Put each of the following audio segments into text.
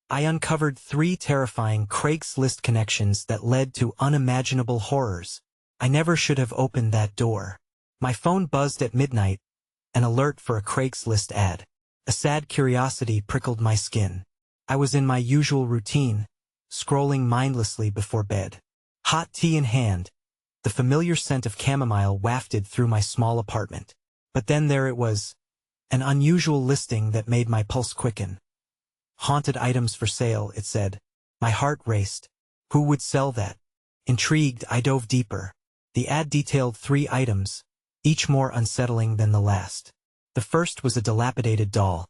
I uncovered 3 terrifying Craigslist connections that led to unimaginable horrors. I never should have opened that door. My phone buzzed at midnight, an alert for a Craigslist ad. A sad curiosity prickled my skin. I was in my usual routine, scrolling mindlessly before bed. Hot tea in hand, the familiar scent of chamomile wafted through my small apartment. But then there it was, an unusual listing that made my pulse quicken. Haunted items for sale, it said. My heart raced. Who would sell that? Intrigued, I dove deeper. The ad detailed 3 items, each more unsettling than the last. The first was a dilapidated doll.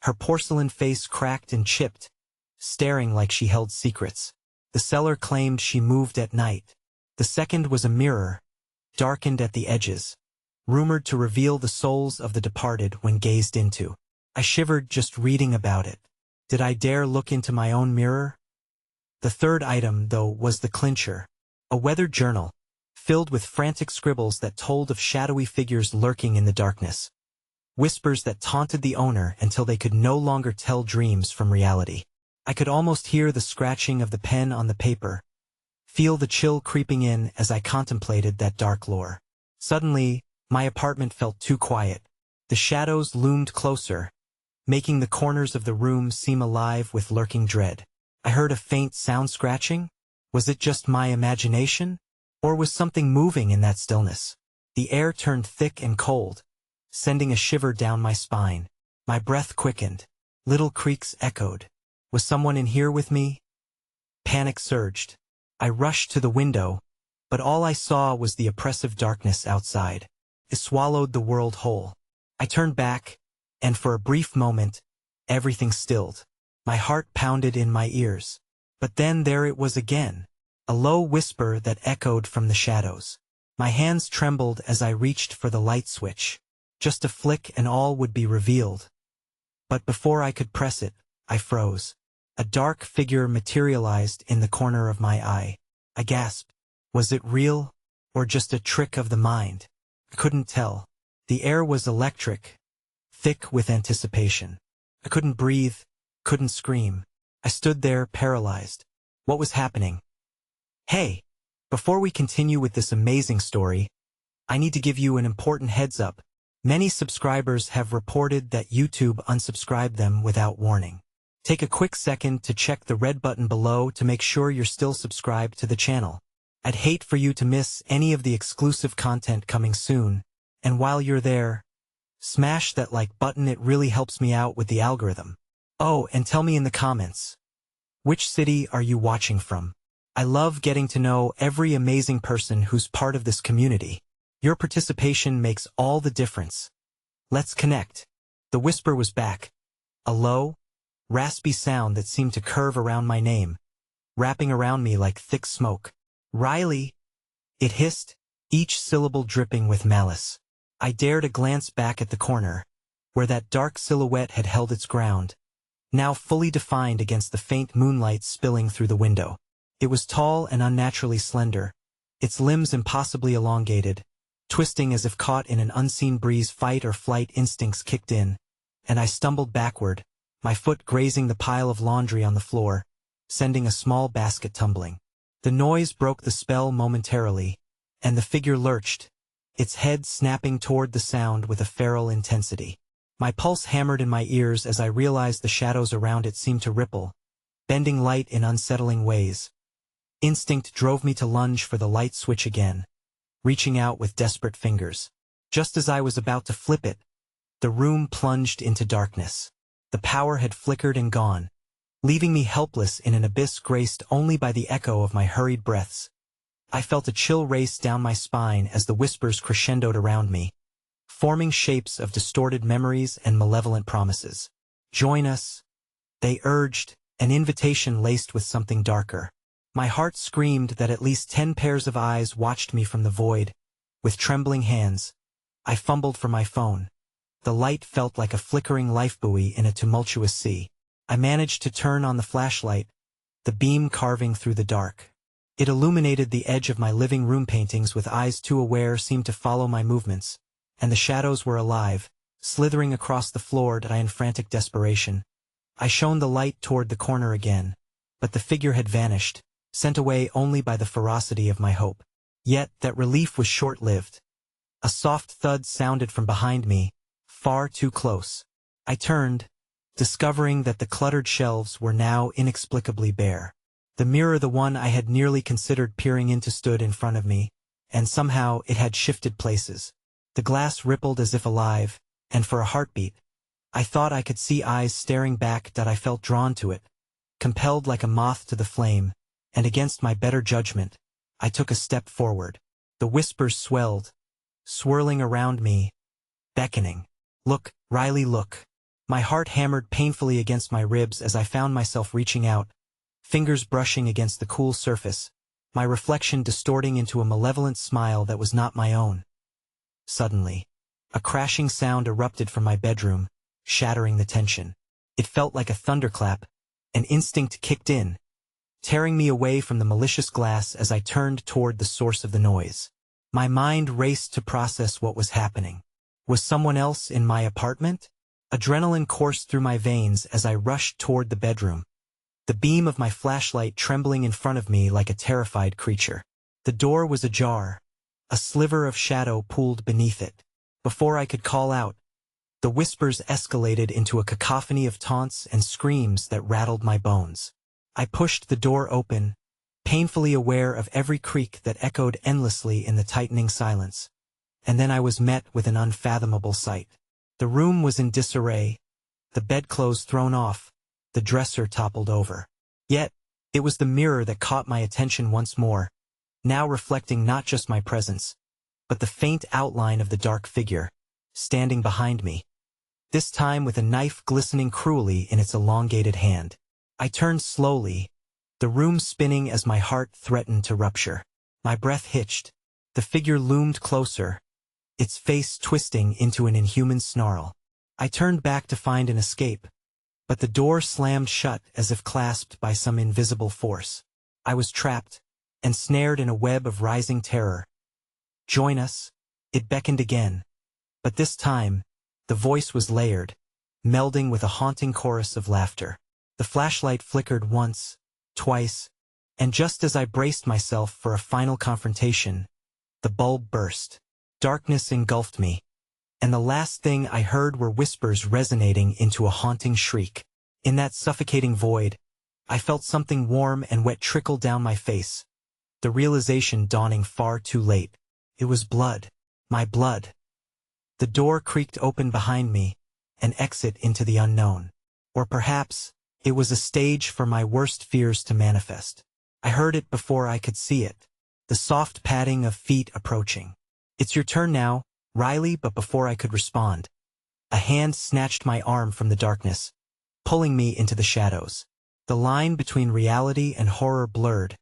Her porcelain face cracked and chipped, staring like she held secrets. The seller claimed she moved at night. The second was a mirror, darkened at the edges, rumored to reveal the souls of the departed when gazed into. I shivered just reading about it. Did I dare look into my own mirror? The third item, though, was the clincher. A weathered journal, filled with frantic scribbles that told of shadowy figures lurking in the darkness. Whispers that taunted the owner until they could no longer tell dreams from reality. I could almost hear the scratching of the pen on the paper, feel the chill creeping in as I contemplated that dark lore. Suddenly, my apartment felt too quiet. The shadows loomed closer, making the corners of the room seem alive with lurking dread. I heard a faint sound scratching. Was it just my imagination? Or was something moving in that stillness? The air turned thick and cold, sending a shiver down my spine. My breath quickened. Little creaks echoed. Was someone in here with me? Panic surged. I rushed to the window, but all I saw was the oppressive darkness outside. It swallowed the world whole. I turned back, and for a brief moment, everything stilled. My heart pounded in my ears. But then there it was again, a low whisper that echoed from the shadows. My hands trembled as I reached for the light switch. Just a flick and all would be revealed. But before I could press it, I froze. A dark figure materialized in the corner of my eye. I gasped. Was it real, or just a trick of the mind? I couldn't tell. The air was electric, thick with anticipation. I couldn't breathe, couldn't scream. I stood there paralyzed. What was happening? Hey, before we continue with this amazing story, I need to give you an important heads up. Many subscribers have reported that YouTube unsubscribed them without warning. Take a quick second to check the red button below to make sure you're still subscribed to the channel. I'd hate for you to miss any of the exclusive content coming soon, and while you're there, smash that like button. It really helps me out with the algorithm. Oh, and tell me in the comments, which city are you watching from? I love getting to know every amazing person who's part of this community. Your participation makes all the difference. Let's connect. The whisper was back. A low, raspy sound that seemed to curve around my name, wrapping around me like thick smoke. Riley, it hissed, each syllable dripping with malice. I dared a glance back at the corner, where that dark silhouette had held its ground, now fully defined against the faint moonlight spilling through the window. It was tall and unnaturally slender, its limbs impossibly elongated, twisting as if caught in an unseen breeze. Fight or flight instincts kicked in, and I stumbled backward, my foot grazing the pile of laundry on the floor, sending a small basket tumbling. The noise broke the spell momentarily, and the figure lurched, its head snapping toward the sound with a feral intensity. My pulse hammered in my ears as I realized the shadows around it seemed to ripple, bending light in unsettling ways. Instinct drove me to lunge for the light switch again, reaching out with desperate fingers. Just as I was about to flip it, the room plunged into darkness. The power had flickered and gone, leaving me helpless in an abyss graced only by the echo of my hurried breaths. I felt a chill race down my spine as the whispers crescendoed around me, forming shapes of distorted memories and malevolent promises. Join us, they urged, an invitation laced with something darker. My heart screamed that at least 10 pairs of eyes watched me from the void. With trembling hands, I fumbled for my phone. The light felt like a flickering lifebuoy in a tumultuous sea. I managed to turn on the flashlight, the beam carving through the dark. It illuminated the edge of my living room paintings with eyes too aware seemed to follow my movements, and the shadows were alive, slithering across the floor in frantic desperation. I shone the light toward the corner again, but the figure had vanished, sent away only by the ferocity of my hope. Yet that relief was short-lived. A soft thud sounded from behind me, far too close. I turned, discovering that the cluttered shelves were now inexplicably bare. The mirror, the one I had nearly considered peering into, stood in front of me, and somehow it had shifted places. The glass rippled as if alive, and for a heartbeat, I thought I could see eyes staring back. That I felt drawn to it, compelled like a moth to the flame, and against my better judgment, I took a step forward. The whispers swelled, swirling around me, beckoning. "Look, Riley, look." My heart hammered painfully against my ribs as I found myself reaching out, fingers brushing against the cool surface, my reflection distorting into a malevolent smile that was not my own. Suddenly, a crashing sound erupted from my bedroom, shattering the tension. It felt like a thunderclap. An instinct kicked in, tearing me away from the malicious glass as I turned toward the source of the noise. My mind raced to process what was happening. Was someone else in my apartment? Adrenaline coursed through my veins as I rushed toward the bedroom, the beam of my flashlight trembling in front of me like a terrified creature. The door was ajar, a sliver of shadow pooled beneath it. Before I could call out, the whispers escalated into a cacophony of taunts and screams that rattled my bones. I pushed the door open, painfully aware of every creak that echoed endlessly in the tightening silence. And then I was met with an unfathomable sight. The room was in disarray, the bedclothes thrown off, the dresser toppled over. Yet, it was the mirror that caught my attention once more, now reflecting not just my presence, but the faint outline of the dark figure, standing behind me, this time with a knife glistening cruelly in its elongated hand. I turned slowly, the room spinning as my heart threatened to rupture. My breath hitched. The figure loomed closer, its face twisting into an inhuman snarl. I turned back to find an escape, but the door slammed shut as if clasped by some invisible force. I was trapped, ensnared in a web of rising terror. "Join us," it beckoned again, but this time, the voice was layered, melding with a haunting chorus of laughter. The flashlight flickered once, twice, and just as I braced myself for a final confrontation, the bulb burst. Darkness engulfed me, and the last thing I heard were whispers resonating into a haunting shriek. In that suffocating void, I felt something warm and wet trickle down my face, the realization dawning far too late. It was blood. My blood. The door creaked open behind me, an exit into the unknown. Or perhaps, it was a stage for my worst fears to manifest. I heard it before I could see it, the soft padding of feet approaching. "It's your turn now, Riley," but before I could respond, a hand snatched my arm from the darkness, pulling me into the shadows. The line between reality and horror blurred,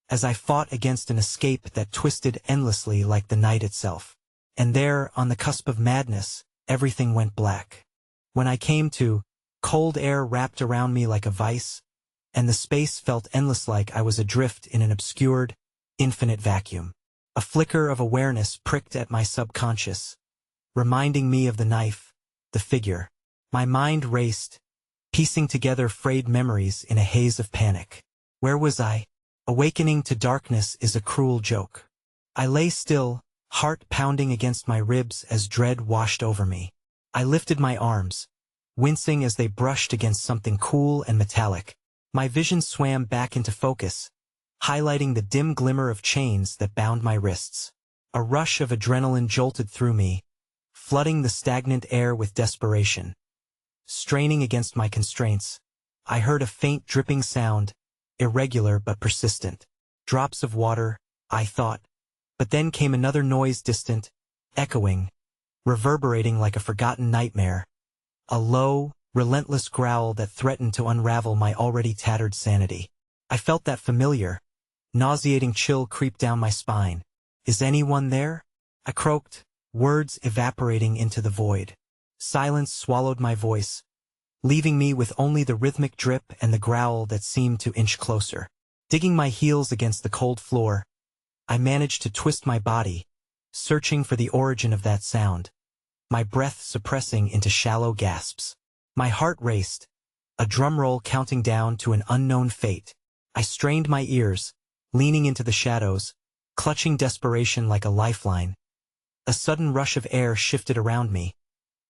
as I fought against an escape that twisted endlessly like the night itself. And there, on the cusp of madness, everything went black. When I came to, cold air wrapped around me like a vice, and the space felt endless, like I was adrift in an obscured, infinite vacuum. A flicker of awareness pricked at my subconscious, reminding me of the knife, the figure. My mind raced, piecing together frayed memories in a haze of panic. Where was I? Awakening to darkness is a cruel joke. I lay still, heart pounding against my ribs as dread washed over me. I lifted my arms, wincing as they brushed against something cool and metallic. My vision swam back into focus, highlighting the dim glimmer of chains that bound my wrists. A rush of adrenaline jolted through me, flooding the stagnant air with desperation. Straining against my constraints, I heard a faint dripping sound, irregular but persistent. Drops of water, I thought. But then came another noise, distant, echoing, reverberating like a forgotten nightmare. A low, relentless growl that threatened to unravel my already tattered sanity. I felt that familiar, nauseating chill creep down my spine. "Is anyone there?" I croaked, words evaporating into the void. Silence swallowed my voice, leaving me with only the rhythmic drip and the growl that seemed to inch closer. Digging my heels against the cold floor, I managed to twist my body, searching for the origin of that sound, my breath suppressing into shallow gasps. My heart raced, a drumroll counting down to an unknown fate. I strained my ears, leaning into the shadows, clutching desperation like a lifeline. A sudden rush of air shifted around me,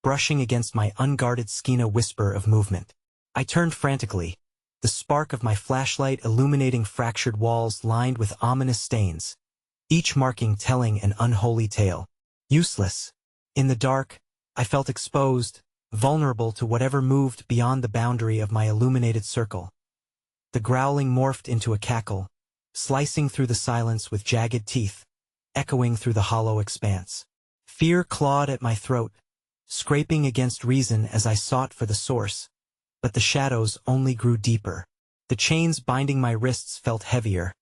brushing against my unguarded skin, a whisper of movement. I turned frantically, the spark of my flashlight illuminating fractured walls lined with ominous stains, each marking telling an unholy tale. Useless. In the dark, I felt exposed, vulnerable to whatever moved beyond the boundary of my illuminated circle. The growling morphed into a cackle, slicing through the silence with jagged teeth, echoing through the hollow expanse. Fear clawed at my throat, scraping against reason as I sought for the source, but the shadows only grew deeper. The chains binding my wrists felt heavier,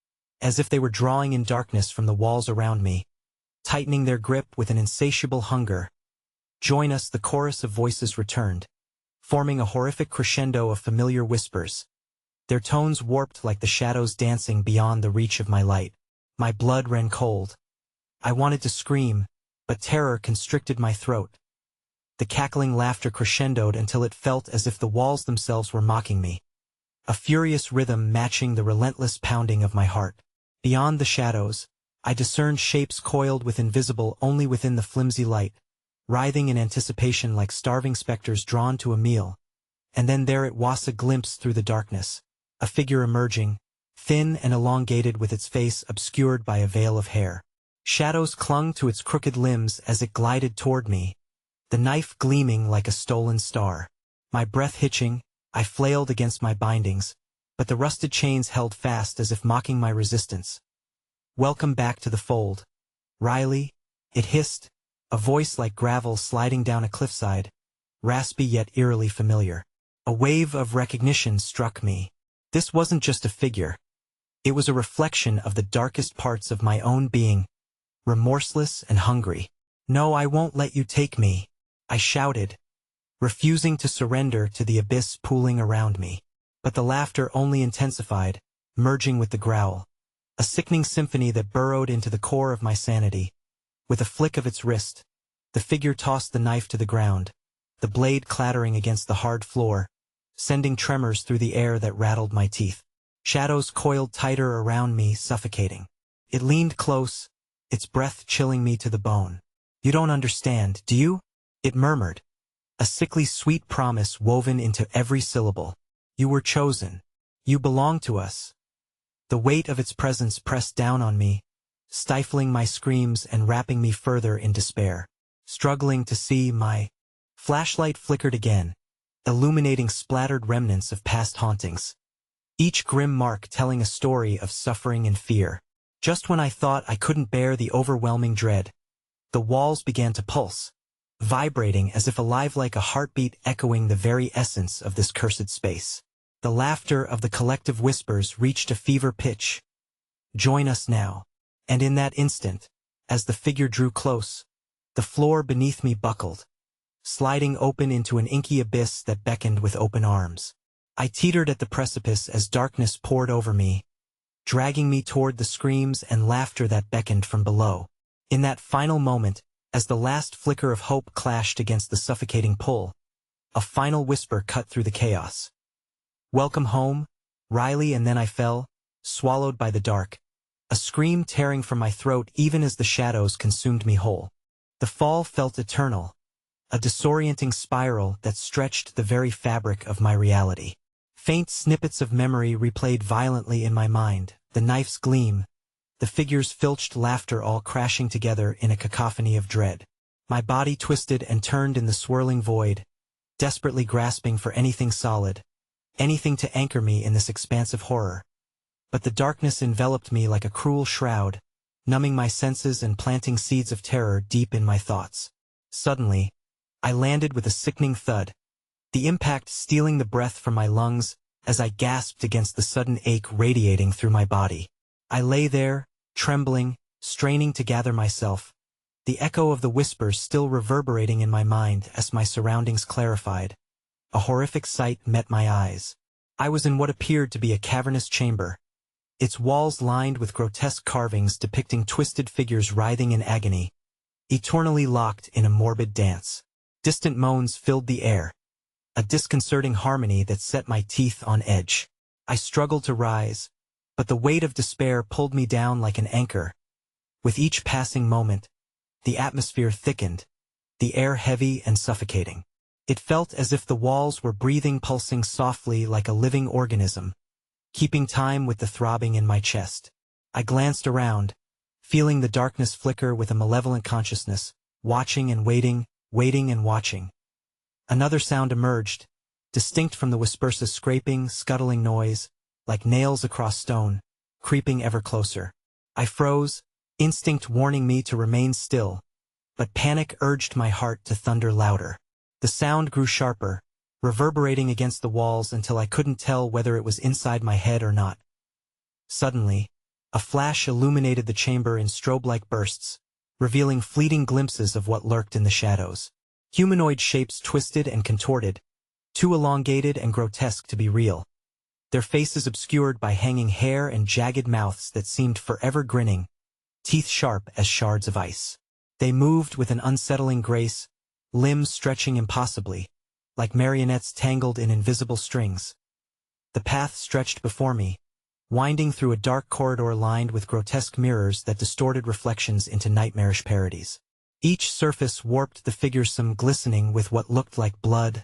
as if they were drawing in darkness from the walls around me, tightening their grip with an insatiable hunger. "Join us," the chorus of voices returned, forming a horrific crescendo of familiar whispers, their tones warped like the shadows dancing beyond the reach of my light. My blood ran cold. I wanted to scream, but terror constricted my throat. The cackling laughter crescendoed until it felt as if the walls themselves were mocking me, a furious rhythm matching the relentless pounding of my heart. Beyond the shadows, I discerned shapes coiled with invisible only within the flimsy light, writhing in anticipation like starving specters drawn to a meal. And then there it was, a glimpse through the darkness, a figure emerging, thin and elongated with its face obscured by a veil of hair. Shadows clung to its crooked limbs as it glided toward me, the knife gleaming like a stolen star. My breath hitching, I flailed against my bindings, but the rusted chains held fast as if mocking my resistance. "Welcome back to the fold, Riley," it hissed, a voice like gravel sliding down a cliffside, raspy yet eerily familiar. A wave of recognition struck me. This wasn't just a figure. It was a reflection of the darkest parts of my own being, remorseless and hungry. "No, I won't let you take me," I shouted, refusing to surrender to the abyss pooling around me. But the laughter only intensified, merging with the growl, a sickening symphony that burrowed into the core of my sanity. With a flick of its wrist, the figure tossed the knife to the ground, the blade clattering against the hard floor, sending tremors through the air that rattled my teeth. Shadows coiled tighter around me, suffocating. It leaned close, its breath chilling me to the bone. "You don't understand, do you?" it murmured, a sickly sweet promise woven into every syllable. "You were chosen. You belong to us." The weight of its presence pressed down on me, stifling my screams and wrapping me further in despair. Struggling to see, my flashlight flickered again, illuminating splattered remnants of past hauntings, each grim mark telling a story of suffering and fear. Just when I thought I couldn't bear the overwhelming dread, the walls began to pulse, vibrating as if alive, like a heartbeat echoing the very essence of this cursed space. The laughter of the collective whispers reached a fever pitch. "Join us now." And in that instant, as the figure drew close, the floor beneath me buckled, sliding open into an inky abyss that beckoned with open arms. I teetered at the precipice as darkness poured over me, dragging me toward the screams and laughter that beckoned from below. In that final moment, as the last flicker of hope clashed against the suffocating pull, a final whisper cut through the chaos. "Welcome home, Riley," and then I fell, swallowed by the dark, a scream tearing from my throat even as the shadows consumed me whole. The fall felt eternal, a disorienting spiral that stretched the very fabric of my reality. Faint snippets of memory replayed violently in my mind, the knife's gleam, the figure's filched laughter, all crashing together in a cacophony of dread. My body twisted and turned in the swirling void, desperately grasping for anything solid, anything to anchor me in this expanse of horror. But the darkness enveloped me like a cruel shroud, numbing my senses and planting seeds of terror deep in my thoughts. Suddenly, I landed with a sickening thud, the impact stealing the breath from my lungs as I gasped against the sudden ache radiating through my body. I lay there, trembling, straining to gather myself, the echo of the whispers still reverberating in my mind as my surroundings clarified. A horrific sight met my eyes. I was in what appeared to be a cavernous chamber, its walls lined with grotesque carvings depicting twisted figures writhing in agony, eternally locked in a morbid dance. Distant moans filled the air, a disconcerting harmony that set my teeth on edge. I struggled to rise, but the weight of despair pulled me down like an anchor. With each passing moment, the atmosphere thickened, the air heavy and suffocating. It felt as if the walls were breathing, pulsing softly like a living organism, keeping time with the throbbing in my chest. I glanced around, feeling the darkness flicker with a malevolent consciousness, watching and waiting, waiting and watching. Another sound emerged, distinct from the whisperous scraping, scuttling noise, like nails across stone, creeping ever closer. I froze, instinct warning me to remain still, but panic urged my heart to thunder louder. The sound grew sharper, reverberating against the walls until I couldn't tell whether it was inside my head or not. Suddenly, a flash illuminated the chamber in strobe-like bursts, revealing fleeting glimpses of what lurked in the shadows. Humanoid shapes twisted and contorted, too elongated and grotesque to be real, their faces obscured by hanging hair and jagged mouths that seemed forever grinning, teeth sharp as shards of ice. They moved with an unsettling grace, limbs stretching impossibly, like marionettes tangled in invisible strings. The path stretched before me, winding through a dark corridor lined with grotesque mirrors that distorted reflections into nightmarish parodies. Each surface warped, the figures, some glistening with what looked like blood,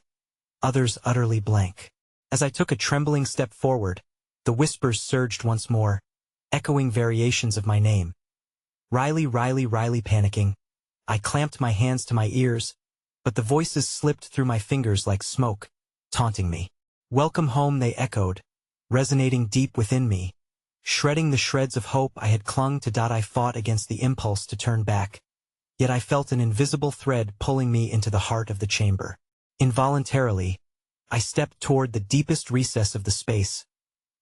others utterly blank. As I took a trembling step forward, the whispers surged once more, echoing variations of my name. Riley, Riley, Riley. Panicking, I clamped my hands to my ears, but the voices slipped through my fingers like smoke, taunting me. Welcome home, they echoed, resonating deep within me, shredding the shreds of hope I had clung to. I fought against the impulse to turn back, yet I felt an invisible thread pulling me into the heart of the chamber. Involuntarily, I stepped toward the deepest recess of the space,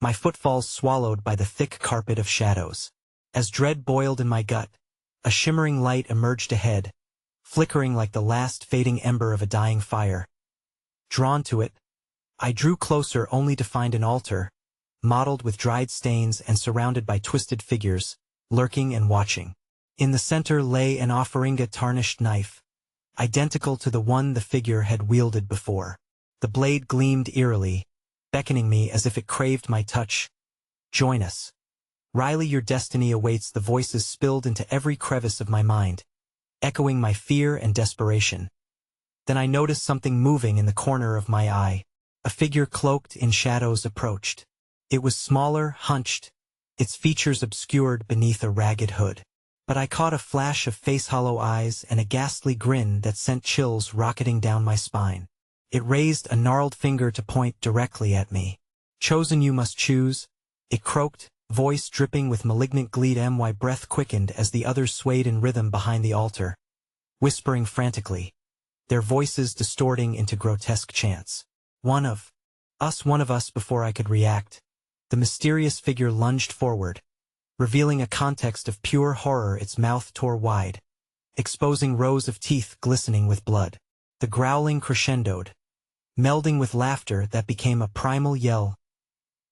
my footfalls swallowed by the thick carpet of shadows. As dread boiled in my gut, a shimmering light emerged ahead, flickering like the last fading ember of a dying fire. Drawn to it, I drew closer only to find an altar, mottled with dried stains and surrounded by twisted figures, lurking and watching. In the center lay an offering, a tarnished knife, identical to the one the figure had wielded before. The blade gleamed eerily, beckoning me as if it craved my touch. Join us. Riley, your destiny awaits. The voices spilled into every crevice of my mind, echoing my fear and desperation. Then I noticed something moving in the corner of my eye. A figure cloaked in shadows approached. It was smaller, hunched, its features obscured beneath a ragged hood. But I caught a flash of face-hollow eyes and a ghastly grin that sent chills rocketing down my spine. It raised a gnarled finger to point directly at me. Chosen, you must choose, it croaked, voice dripping with malignant glee. My breath quickened as the others swayed in rhythm behind the altar, whispering frantically, their voices distorting into grotesque chants. One of us. Before I could react, the mysterious figure lunged forward, revealing a context of pure horror. Its mouth tore wide, exposing rows of teeth glistening with blood. The growling crescendoed, melding with laughter that became a primal yell.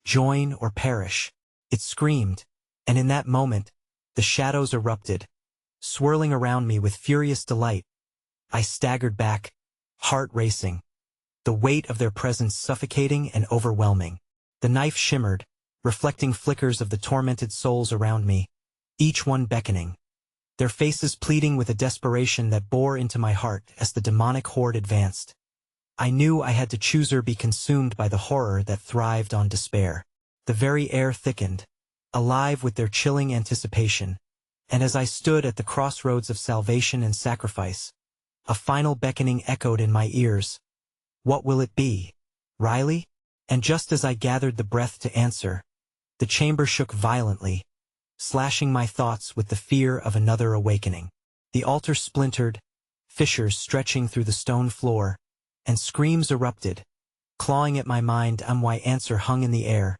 Join or perish, it screamed, and in that moment, the shadows erupted, swirling around me with furious delight. I staggered back, heart racing, the weight of their presence suffocating and overwhelming. The knife shimmered, reflecting flickers of the tormented souls around me, each one beckoning, their faces pleading with a desperation that bore into my heart as the demonic horde advanced. I knew I had to choose or be consumed by the horror that thrived on despair. The very air thickened, alive with their chilling anticipation, and as I stood at the crossroads of salvation and sacrifice, a final beckoning echoed in my ears. What will it be, Riley? And just as I gathered the breath to answer, the chamber shook violently, slashing my thoughts with the fear of another awakening. The altar splintered, fissures stretching through the stone floor, and screams erupted, clawing at my mind. My answer hung in the air,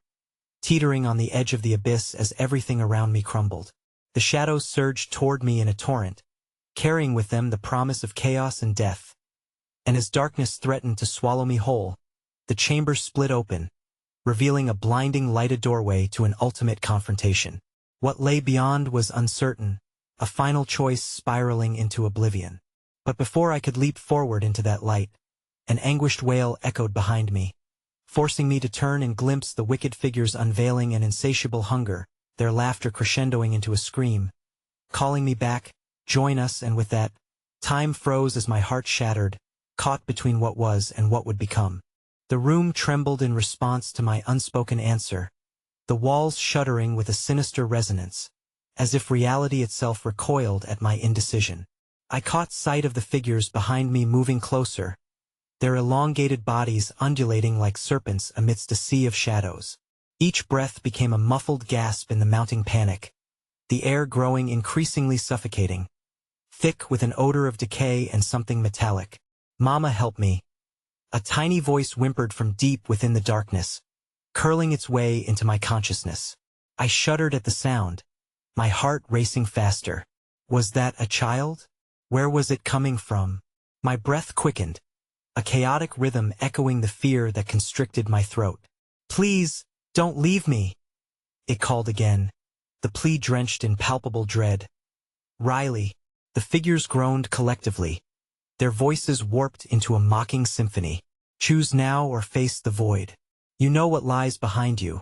teetering on the edge of the abyss as everything around me crumbled. The shadows surged toward me in a torrent, carrying with them the promise of chaos and death. And as darkness threatened to swallow me whole, the chamber split open, revealing a blinding lighted doorway to an ultimate confrontation. What lay beyond was uncertain, a final choice spiraling into oblivion. But before I could leap forward into that light, An anguished wail echoed behind me, forcing me to turn and glimpse the wicked figures unveiling an insatiable hunger, their laughter crescendoing into a scream, calling me back, join us, and with that, time froze as my heart shattered, caught between what was and what would become. The room trembled in response to my unspoken answer, the walls shuddering with a sinister resonance, as if reality itself recoiled at my indecision. I caught sight of the figures behind me moving closer, their elongated bodies undulating like serpents amidst a sea of shadows. Each breath became a muffled gasp in the mounting panic, the air growing increasingly suffocating, thick with an odor of decay and something metallic. "Mama, help me." A tiny voice whimpered from deep within the darkness, curling its way into my consciousness. I shuddered at the sound, my heart racing faster. Was that a child? Where was it coming from? My breath quickened, a chaotic rhythm echoing the fear that constricted my throat. "Please, don't leave me," it called again, the plea drenched in palpable dread. "Riley." The figures groaned collectively, their voices warped into a mocking symphony. "Choose now or face the void. You know what lies behind you."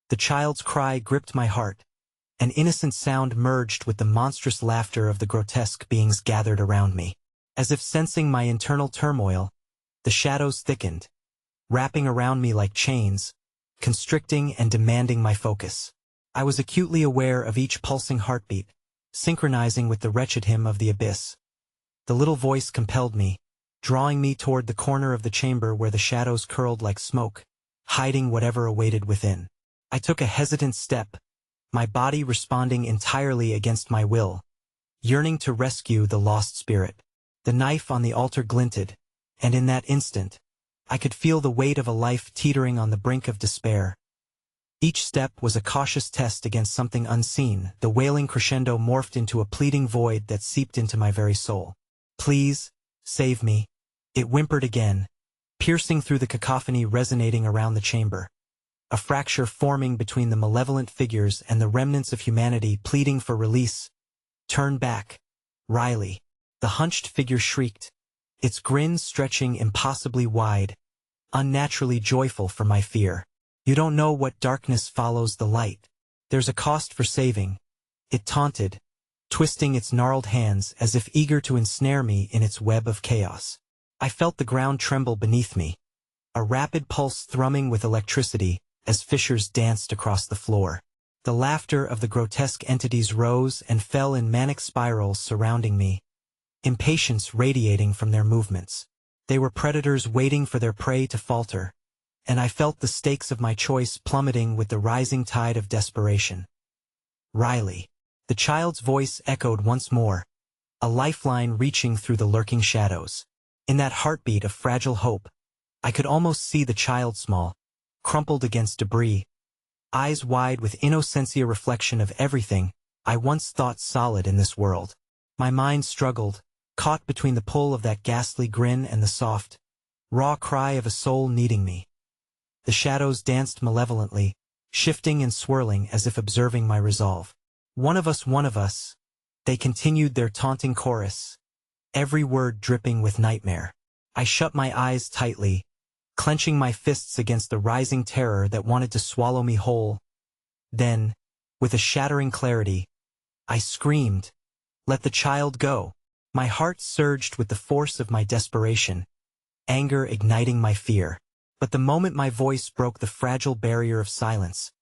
The child's cry gripped my heart, an innocent sound merged with the monstrous laughter of the grotesque beings gathered around me. As if sensing my internal turmoil, the shadows thickened, wrapping around me like chains, constricting and demanding my focus. I was acutely aware of each pulsing heartbeat, synchronizing with the wretched hymn of the abyss. The little voice compelled me, drawing me toward the corner of the chamber where the shadows curled like smoke, hiding whatever awaited within. I took a hesitant step, my body responding entirely against my will, yearning to rescue the lost spirit. The knife on the altar glinted, and in that instant, I could feel the weight of a life teetering on the brink of despair. Each step was a cautious test against something unseen. The wailing crescendo morphed into a pleading void that seeped into my very soul. "Please, save me," it whimpered again, piercing through the cacophony resonating around the chamber. A fracture forming between the malevolent figures and the remnants of humanity pleading for release. "Turn back, Riley." The hunched figure shrieked, its grin stretching impossibly wide, unnaturally joyful for my fear. "You don't know what darkness follows the light. There's a cost for saving," it taunted, twisting its gnarled hands as if eager to ensnare me in its web of chaos. I felt the ground tremble beneath me, a rapid pulse thrumming with electricity as fissures danced across the floor. The laughter of the grotesque entities rose and fell in manic spirals surrounding me, impatience radiating from their movements. They were predators waiting for their prey to falter, and I felt the stakes of my choice plummeting with the rising tide of desperation. "Riley." The child's voice echoed once more, a lifeline reaching through the lurking shadows. In that heartbeat of fragile hope, I could almost see the child small, crumpled against debris, eyes wide with innocentia reflection of everything I once thought solid in this world. My mind struggled, caught between the pull of that ghastly grin and the soft, raw cry of a soul needing me. The shadows danced malevolently, shifting and swirling as if observing my resolve. One of us," they continued their taunting chorus, every word dripping with nightmare. I shut my eyes tightly, clenching my fists against the rising terror that wanted to swallow me whole. Then, with a shattering clarity, I screamed, "Let the child go." My heart surged with the force of my desperation, anger igniting my fear. But the moment my voice broke the fragile barrier of silence,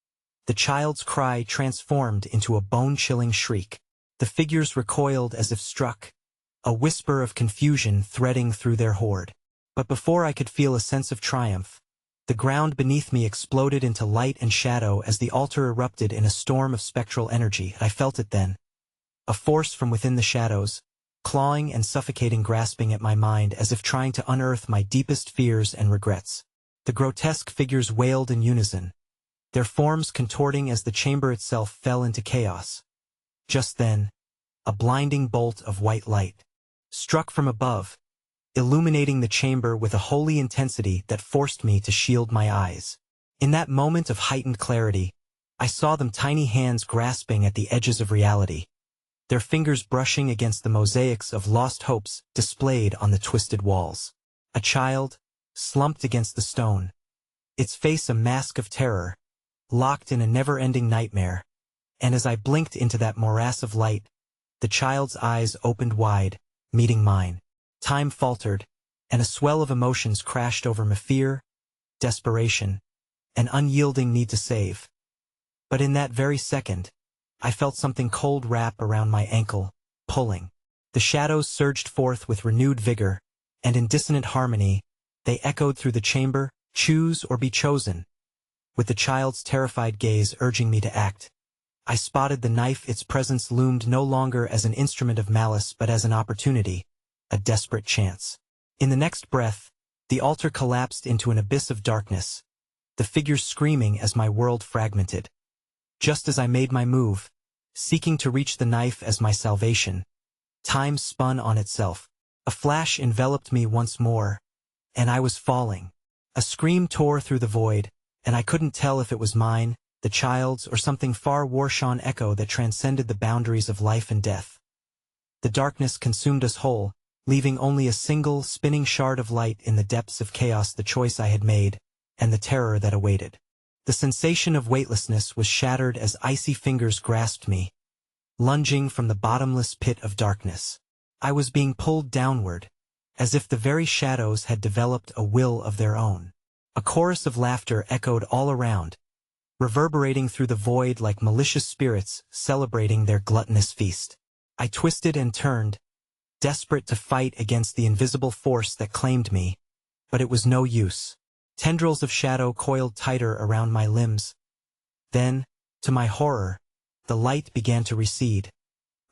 the child's cry transformed into a bone-chilling shriek. The figures recoiled as if struck, a whisper of confusion threading through their horde. But before I could feel a sense of triumph, the ground beneath me exploded into light and shadow as the altar erupted in a storm of spectral energy. I felt it then, a force from within the shadows, clawing and suffocating, grasping at my mind as if trying to unearth my deepest fears and regrets. The grotesque figures wailed in unison, their forms contorting as the chamber itself fell into chaos. Just then, a blinding bolt of white light struck from above, illuminating the chamber with a holy intensity that forced me to shield my eyes. In that moment of heightened clarity, I saw them tiny hands grasping at the edges of reality, their fingers brushing against the mosaics of lost hopes displayed on the twisted walls. A child, slumped against the stone, its face a mask of terror, locked in a never-ending nightmare, and as I blinked into that morass of light, the child's eyes opened wide, meeting mine. Time faltered, and a swell of emotions crashed over me: fear, desperation, an unyielding need to save. But in that very second, I felt something cold wrap around my ankle, pulling. The shadows surged forth with renewed vigor, and in dissonant harmony, they echoed through the chamber, choose or be chosen. With the child's terrified gaze urging me to act, I spotted the knife. Its presence loomed no longer as an instrument of malice but as an opportunity, a desperate chance. In the next breath, the altar collapsed into an abyss of darkness, the figures screaming as my world fragmented. Just as I made my move, seeking to reach the knife as my salvation, time spun on itself. A flash enveloped me once more, and I was falling. A scream tore through the void, and I couldn't tell if it was mine, the child's, or something far worse—an echo that transcended the boundaries of life and death. The darkness consumed us whole, leaving only a single, spinning shard of light in the depths of chaos. The choice I had made, and the terror that awaited. The sensation of weightlessness was shattered as icy fingers grasped me, lunging from the bottomless pit of darkness. I was being pulled downward, as if the very shadows had developed a will of their own. A chorus of laughter echoed all around, reverberating through the void like malicious spirits celebrating their gluttonous feast. I twisted and turned, desperate to fight against the invisible force that claimed me, but it was no use. Tendrils of shadow coiled tighter around my limbs. Then, to my horror, the light began to recede,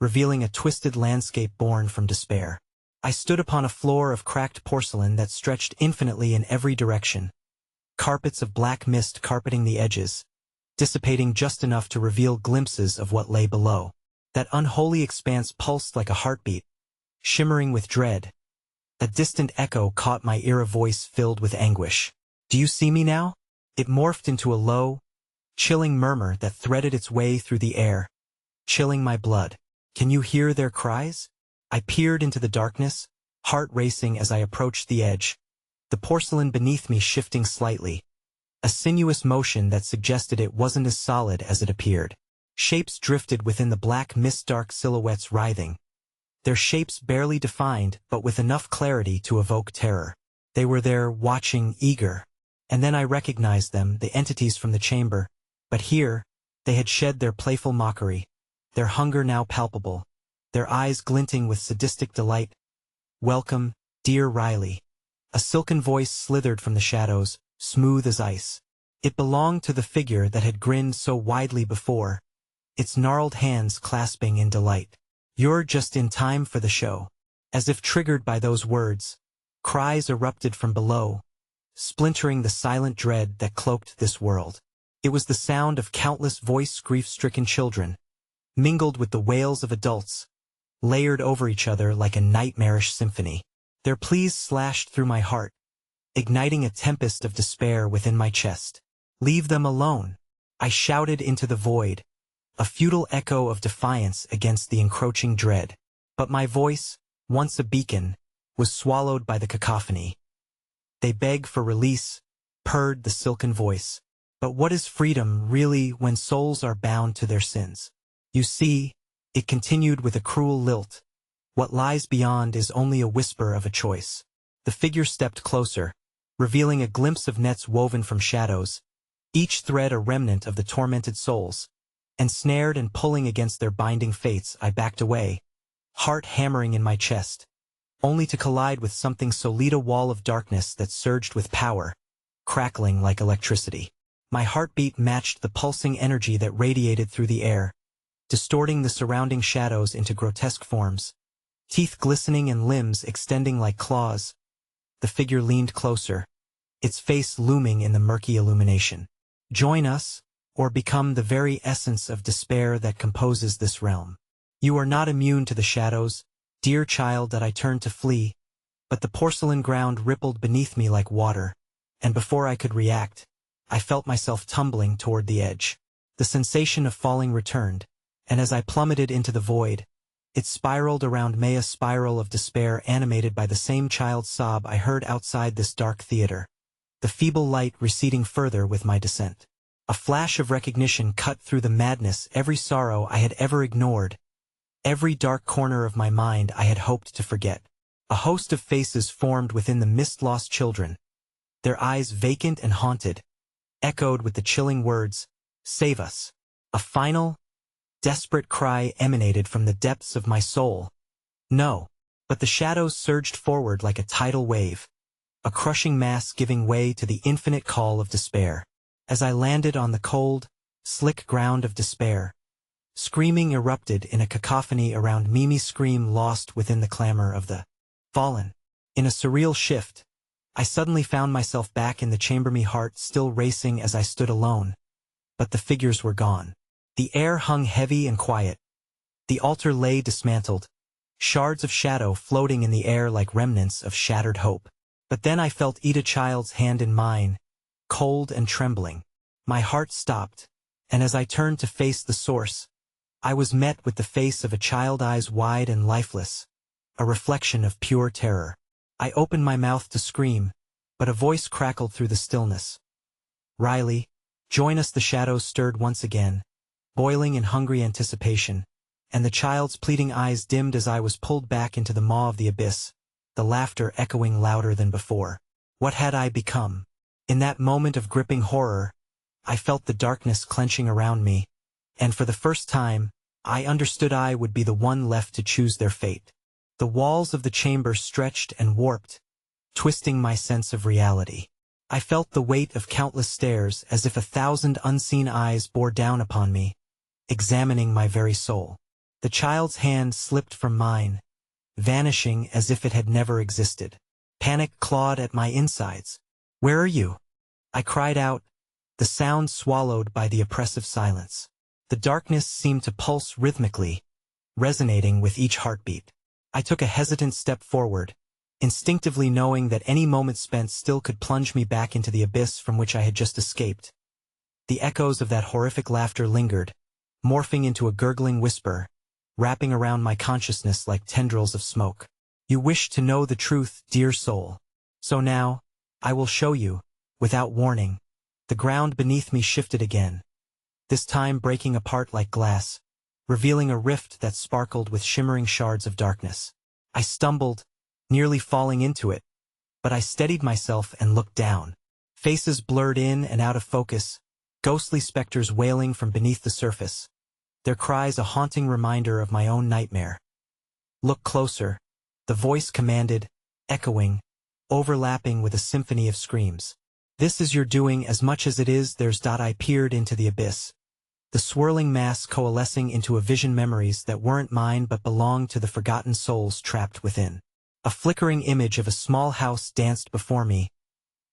revealing a twisted landscape born from despair. I stood upon a floor of cracked porcelain that stretched infinitely in every direction, carpets of black mist carpeting the edges, dissipating just enough to reveal glimpses of what lay below. That unholy expanse pulsed like a heartbeat, shimmering with dread. A distant echo caught my ear, a voice filled with anguish. "Do you see me now?" It morphed into a low, chilling murmur that threaded its way through the air, chilling my blood. "Can you hear their cries?" I peered into the darkness, heart racing as I approached the edge, the porcelain beneath me shifting slightly, a sinuous motion that suggested it wasn't as solid as it appeared. Shapes drifted within the black mist, dark silhouettes writhing, their shapes barely defined but with enough clarity to evoke terror. They were there, watching, eager. And then I recognized them, the entities from the chamber. But here, they had shed their playful mockery, their hunger now palpable, their eyes glinting with sadistic delight. "Welcome, dear Riley." A silken voice slithered from the shadows, smooth as ice. It belonged to the figure that had grinned so widely before, its gnarled hands clasping in delight. "You're just in time for the show." As if triggered by those words, cries erupted from below, splintering the silent dread that cloaked this world. It was the sound of countless voiced grief-stricken children, mingled with the wails of adults, layered over each other like a nightmarish symphony. Their pleas slashed through my heart, igniting a tempest of despair within my chest. "Leave them alone," I shouted into the void, a futile echo of defiance against the encroaching dread. But my voice, once a beacon, was swallowed by the cacophony. "They beg for release," purred the silken voice. "But what is freedom, really, when souls are bound to their sins? You see," it continued with a cruel lilt, "what lies beyond is only a whisper of a choice." The figure stepped closer, revealing a glimpse of nets woven from shadows, each thread a remnant of the tormented souls. Ensnared and pulling against their binding fates, I backed away, heart hammering in my chest, only to collide with something solid, a wall of darkness that surged with power, crackling like electricity. My heartbeat matched the pulsing energy that radiated through the air, distorting the surrounding shadows into grotesque forms, teeth glistening and limbs extending like claws. The figure leaned closer, its face looming in the murky illumination. "Join us, or become the very essence of despair that composes this realm. You are not immune to the shadows, dear child." That I turned to flee, but the porcelain ground rippled beneath me like water, and before I could react, I felt myself tumbling toward the edge. The sensation of falling returned, and as I plummeted into the void, It spiraled around me, a spiral of despair animated by the same child's sob I heard outside this dark theater, the feeble light receding further with my descent. A flash of recognition cut through the madness, every sorrow I had ever ignored, every dark corner of my mind I had hoped to forget. A host of faces formed within the mist-lost children, their eyes vacant and haunted, echoed with the chilling words, "Save us." A final, desperate cry emanated from the depths of my soul. No, but the shadows surged forward like a tidal wave, a crushing mass giving way to the infinite call of despair. As I landed on the cold, slick ground of despair, screaming erupted in a cacophony around Mimi's scream lost within the clamor of the fallen. In a surreal shift, I suddenly found myself back in the chamber, me heart still racing as I stood alone. But the figures were gone. The air hung heavy and quiet. The altar lay dismantled, shards of shadow floating in the air like remnants of shattered hope. But then I felt Ida Child's hand in mine, cold and trembling. My heart stopped, and as I turned to face the source, I was met with the face of a child, eyes wide and lifeless, a reflection of pure terror. I opened my mouth to scream, but a voice crackled through the stillness. "Riley, join us." The shadows stirred once again, boiling in hungry anticipation, and the child's pleading eyes dimmed as I was pulled back into the maw of the abyss, the laughter echoing louder than before. What had I become? In that moment of gripping horror, I felt the darkness clenching around me, and for the first time, I understood I would be the one left to choose their fate. The walls of the chamber stretched and warped, twisting my sense of reality. I felt the weight of countless stares, as if 1,000 unseen eyes bore down upon me, examining my very soul. The child's hand slipped from mine, vanishing as if it had never existed. Panic clawed at my insides. "Where are you?" I cried out, the sound swallowed by the oppressive silence. The darkness seemed to pulse rhythmically, resonating with each heartbeat. I took a hesitant step forward, instinctively knowing that any moment spent still could plunge me back into the abyss from which I had just escaped. The echoes of that horrific laughter lingered, morphing into a gurgling whisper, wrapping around my consciousness like tendrils of smoke. "You wish to know the truth, dear soul. So now, I will show you." Without warning, the ground beneath me shifted again, this time breaking apart like glass, revealing a rift that sparkled with shimmering shards of darkness. I stumbled, nearly falling into it, but I steadied myself and looked down. Faces blurred in and out of focus, ghostly specters wailing from beneath the surface, their cries a haunting reminder of my own nightmare. "Look closer," the voice commanded, echoing, overlapping with a symphony of screams. "This is your doing as much as it is theirs." I peered into the abyss, the swirling mass coalescing into a vision, memories that weren't mine but belonged to the forgotten souls trapped within. A flickering image of a small house danced before me,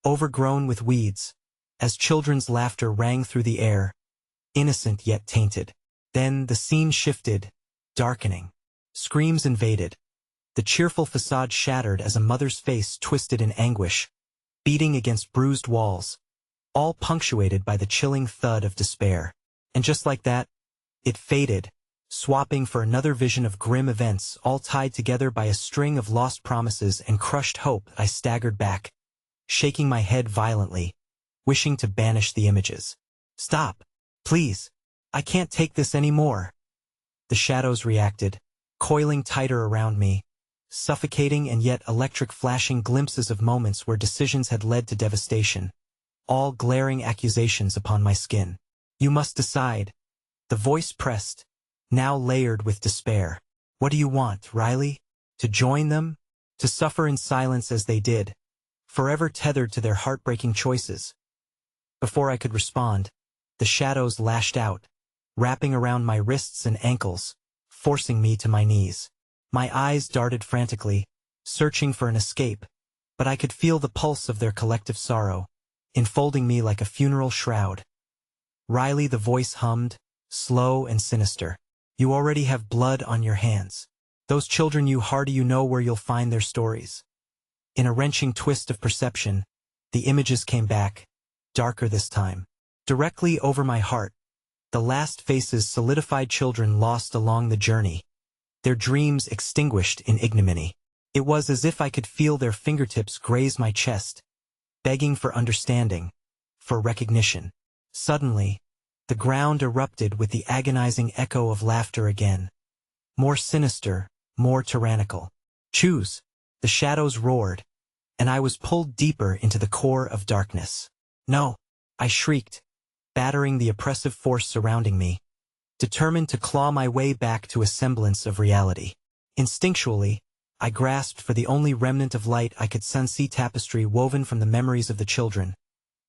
overgrown with weeds, as children's laughter rang through the air, innocent yet tainted. Then the scene shifted, darkening. Screams invaded. The cheerful facade shattered as a mother's face twisted in anguish, beating against bruised walls, all punctuated by the chilling thud of despair. And just like that, it faded, swapping for another vision of grim events all tied together by a string of lost promises and crushed hope. I staggered back, shaking my head violently, wishing to banish the images. "Stop, please. I can't take this anymore." The shadows reacted, coiling tighter around me, suffocating and yet electric, flashing glimpses of moments where decisions had led to devastation, all glaring accusations upon my skin. "You must decide," the voice pressed, now layered with despair. "What do you want, Riley? To join them? To suffer in silence as they did, forever tethered to their heartbreaking choices?" Before I could respond, the shadows lashed out, wrapping around my wrists and ankles, forcing me to my knees. My eyes darted frantically, searching for an escape, but I could feel the pulse of their collective sorrow, enfolding me like a funeral shroud. "Riley," the voice hummed, slow and sinister. "You already have blood on your hands. Those children you hardy, you know where you'll find their stories." In a wrenching twist of perception, the images came back, darker this time. Directly over my heart, the last faces solidified, children lost along the journey, their dreams extinguished in ignominy. It was as if I could feel their fingertips graze my chest, begging for understanding, for recognition. Suddenly, the ground erupted with the agonizing echo of laughter again. More sinister, more tyrannical. Choose! The shadows roared, and I was pulled deeper into the core of darkness. No! I shrieked, battering the oppressive force surrounding me, determined to claw my way back to a semblance of reality. Instinctually, I grasped for the only remnant of light I could see, tapestry woven from the memories of the children,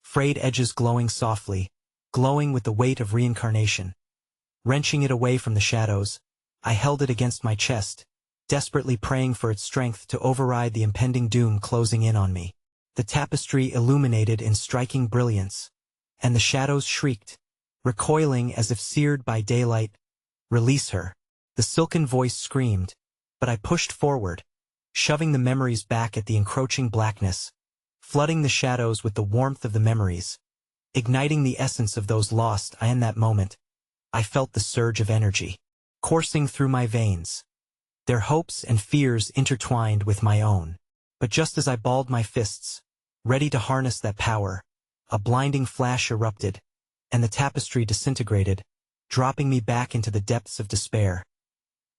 frayed edges glowing softly, glowing with the weight of reincarnation. Wrenching it away from the shadows, I held it against my chest, desperately praying for its strength to override the impending doom closing in on me. The tapestry illuminated in striking brilliance, and the shadows shrieked, recoiling as if seared by daylight. Release her! The silken voice screamed, but I pushed forward, shoving the memories back at the encroaching blackness, flooding the shadows with the warmth of the memories, igniting the essence of those lost. In that moment, I felt the surge of energy coursing through my veins, their hopes and fears intertwined with my own. But just as I balled my fists, ready to harness that power, a blinding flash erupted, and the tapestry disintegrated, dropping me back into the depths of despair.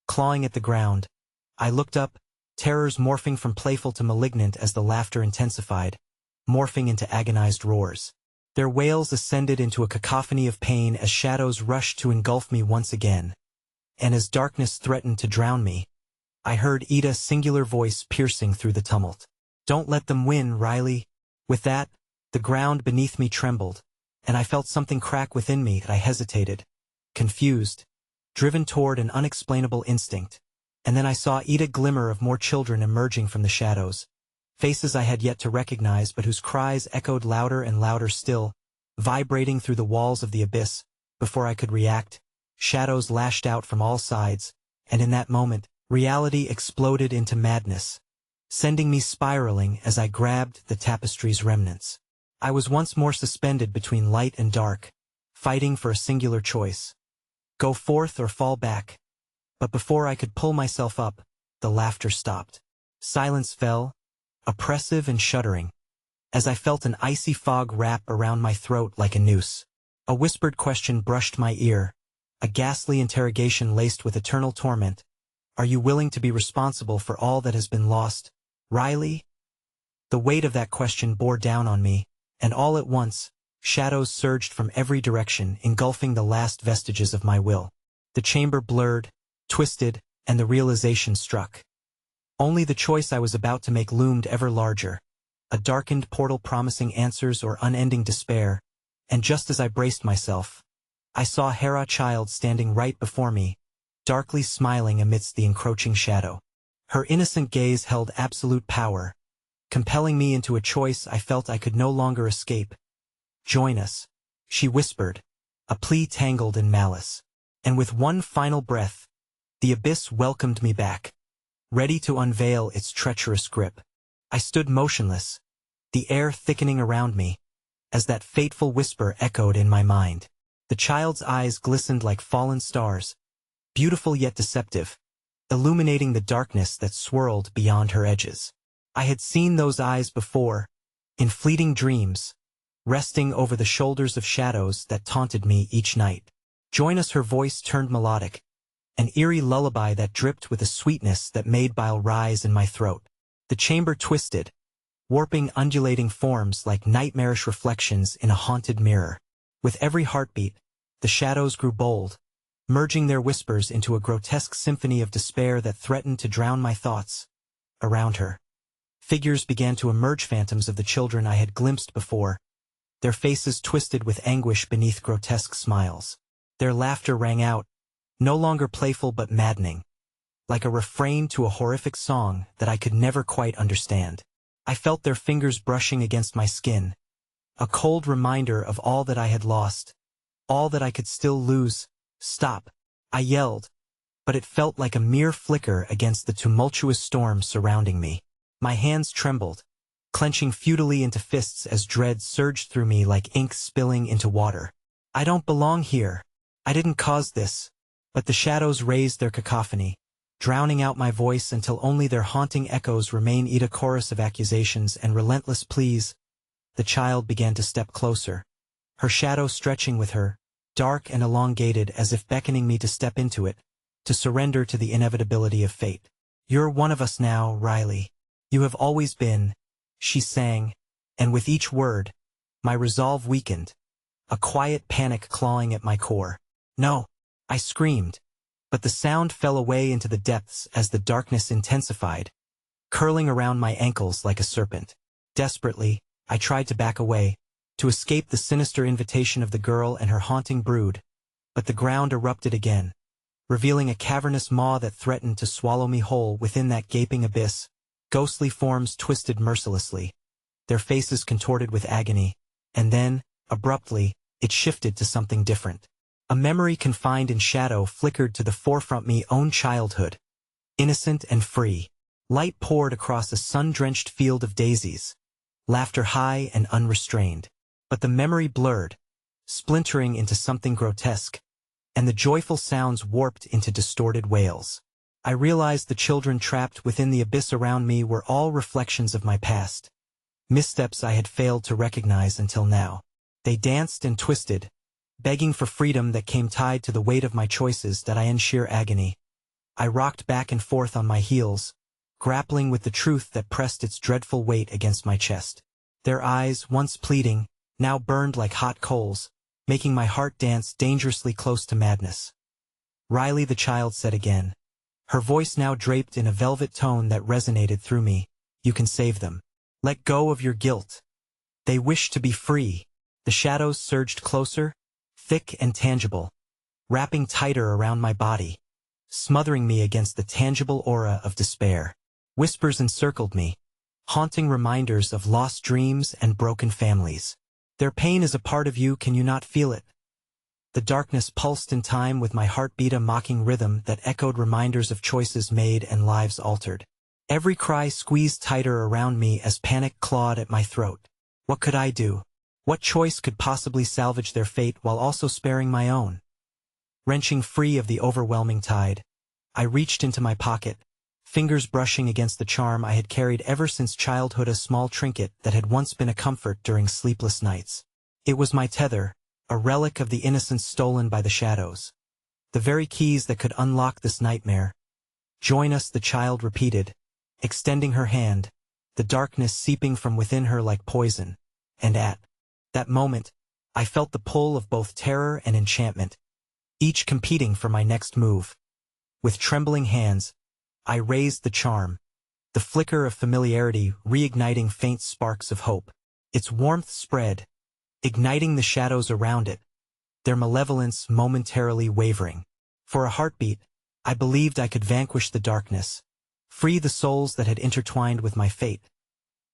Clawing at the ground, I looked up, terrors morphing from playful to malignant as the laughter intensified, morphing into agonized roars. Their wails ascended into a cacophony of pain as shadows rushed to engulf me once again. And as darkness threatened to drown me, I heard Ida's singular voice piercing through the tumult. Don't let them win, Riley. With that, the ground beneath me trembled, and I felt something crack within me. I hesitated, confused, driven toward an unexplainable instinct. And then I saw Ida glimmer of more children emerging from the shadows, faces I had yet to recognize but whose cries echoed louder and louder still, vibrating through the walls of the abyss. Before I could react, shadows lashed out from all sides, and in that moment, reality exploded into madness, sending me spiraling as I grabbed the tapestry's remnants. I was once more suspended between light and dark, fighting for a singular choice: go forth or fall back. But before I could pull myself up, the laughter stopped. Silence fell, oppressive and shuddering, as I felt an icy fog wrap around my throat like a noose. A whispered question brushed my ear, a ghastly interrogation laced with eternal torment. Are you willing to be responsible for all that has been lost, Riley? The weight of that question bore down on me, and all at once, shadows surged from every direction, engulfing the last vestiges of my will. The chamber blurred, twisted, and the realization struck. Only the choice I was about to make loomed ever larger, a darkened portal promising answers or unending despair, and just as I braced myself, I saw Hera Child standing right before me, darkly smiling amidst the encroaching shadow. Her innocent gaze held absolute power, compelling me into a choice I felt I could no longer escape. Join us, she whispered, a plea tangled in malice. And with one final breath, the abyss welcomed me back, ready to unveil its treacherous grip. I stood motionless, the air thickening around me, as that fateful whisper echoed in my mind. The child's eyes glistened like fallen stars, beautiful yet deceptive, illuminating the darkness that swirled beyond her edges. I had seen those eyes before, in fleeting dreams, resting over the shoulders of shadows that taunted me each night. Join us, her voice turned melodic, an eerie lullaby that dripped with a sweetness that made bile rise in my throat. The chamber twisted, warping undulating forms like nightmarish reflections in a haunted mirror. With every heartbeat, the shadows grew bold, merging their whispers into a grotesque symphony of despair that threatened to drown my thoughts. Around her, figures began to emerge, phantoms of the children I had glimpsed before, their faces twisted with anguish beneath grotesque smiles. Their laughter rang out, no longer playful but maddening, like a refrain to a horrific song that I could never quite understand. I felt their fingers brushing against my skin, a cold reminder of all that I had lost, all that I could still lose. Stop, I yelled, but it felt like a mere flicker against the tumultuous storm surrounding me. My hands trembled, clenching futilely into fists as dread surged through me like ink spilling into water. I don't belong here. I didn't cause this. But the shadows raised their cacophony, drowning out my voice until only their haunting echoes remain. A chorus of accusations and relentless pleas. The child began to step closer, her shadow stretching with her, dark and elongated as if beckoning me to step into it, to surrender to the inevitability of fate. "You're one of us now, Riley. You have always been," she sang, and with each word, my resolve weakened, a quiet panic clawing at my core. "No!" I screamed, but the sound fell away into the depths as the darkness intensified, curling around my ankles like a serpent. Desperately, I tried to back away, to escape the sinister invitation of the girl and her haunting brood, but the ground erupted again, revealing a cavernous maw that threatened to swallow me whole. Within that gaping abyss, ghostly forms twisted mercilessly, their faces contorted with agony, and then, abruptly, it shifted to something different. A memory confined in shadow flickered to the forefront. My own childhood, innocent and free. Light poured across a sun-drenched field of daisies, laughter high and unrestrained. But the memory blurred, splintering into something grotesque, and the joyful sounds warped into distorted wails. I realized the children trapped within the abyss around me were all reflections of my past, missteps I had failed to recognize until now. They danced and twisted, begging for freedom that came tied to the weight of my choices. That I in sheer agony, I rocked back and forth on my heels, grappling with the truth that pressed its dreadful weight against my chest. Their eyes, once pleading, now burned like hot coals, making my heart dance dangerously close to madness. "Riley," the child said again, her voice now draped in a velvet tone that resonated through me, "you can save them. Let go of your guilt. They wish to be free." The shadows surged closer, thick and tangible, wrapping tighter around my body, smothering me against the tangible aura of despair. Whispers encircled me, haunting reminders of lost dreams and broken families. "Their pain is a part of you, can you not feel it?" The darkness pulsed in time with my heartbeat, a mocking rhythm that echoed reminders of choices made and lives altered. Every cry squeezed tighter around me as panic clawed at my throat. What could I do? What choice could possibly salvage their fate while also sparing my own? Wrenching free of the overwhelming tide, I reached into my pocket, fingers brushing against the charm I had carried ever since childhood, a small trinket that had once been a comfort during sleepless nights. It was my tether, a relic of the innocence stolen by the shadows. The very keys that could unlock this nightmare. "Join us," the child repeated, extending her hand, the darkness seeping from within her like poison. And at that moment, I felt the pull of both terror and enchantment, each competing for my next move. With trembling hands, I raised the charm, the flicker of familiarity reigniting faint sparks of hope. Its warmth spread, igniting the shadows around it, their malevolence momentarily wavering. For a heartbeat, I believed I could vanquish the darkness, free the souls that had intertwined with my fate.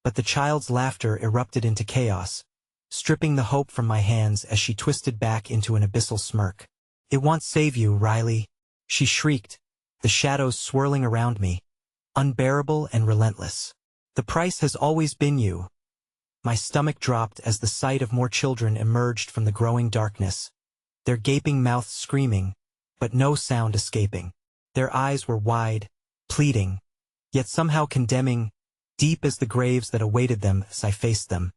But the child's laughter erupted into chaos, stripping the hope from my hands as she twisted back into an abyssal smirk. "It won't save you, Riley," she shrieked, the shadows swirling around me, unbearable and relentless. "The price has always been you." My stomach dropped as the sight of more children emerged from the growing darkness, their gaping mouths screaming, but no sound escaping. Their eyes were wide, pleading, yet somehow condemning, deep as the graves that awaited them as I faced them.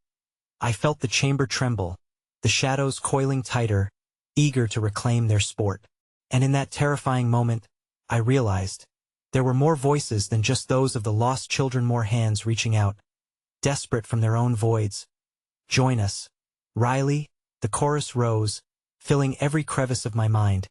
I felt the chamber tremble, the shadows coiling tighter, eager to reclaim their sport. And in that terrifying moment, I realized there were more voices than just those of the lost children, more hands reaching out, desperate from their own voids. "Join us, Riley," the chorus rose, filling every crevice of my mind,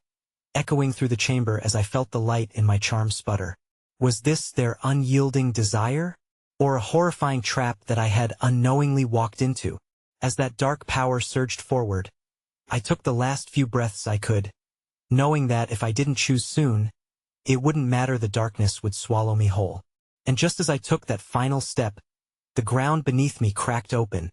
echoing through the chamber as I felt the light in my charm sputter. Was this their unyielding desire, or a horrifying trap that I had unknowingly walked into? As that dark power surged forward, I took the last few breaths I could, knowing that if I didn't choose soon, it wouldn't matter, the darkness would swallow me whole. And just as I took that final step, the ground beneath me cracked open,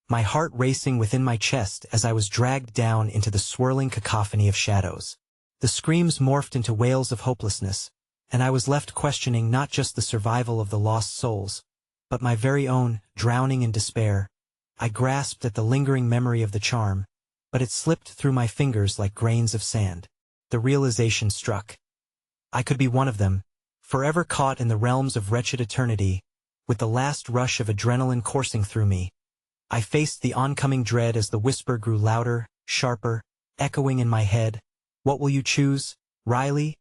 my heart racing within my chest as I was dragged down into the swirling cacophony of shadows. The screams morphed into wails of hopelessness, and I was left questioning not just the survival of the lost souls, but my very own, drowning in despair. I grasped at the lingering memory of the charm, but it slipped through my fingers like grains of sand. The realization struck. I could be one of them, forever caught in the realms of wretched eternity, with the last rush of adrenaline coursing through me. I faced the oncoming dread as the whisper grew louder, sharper, echoing in my head. "What will you choose, Riley?"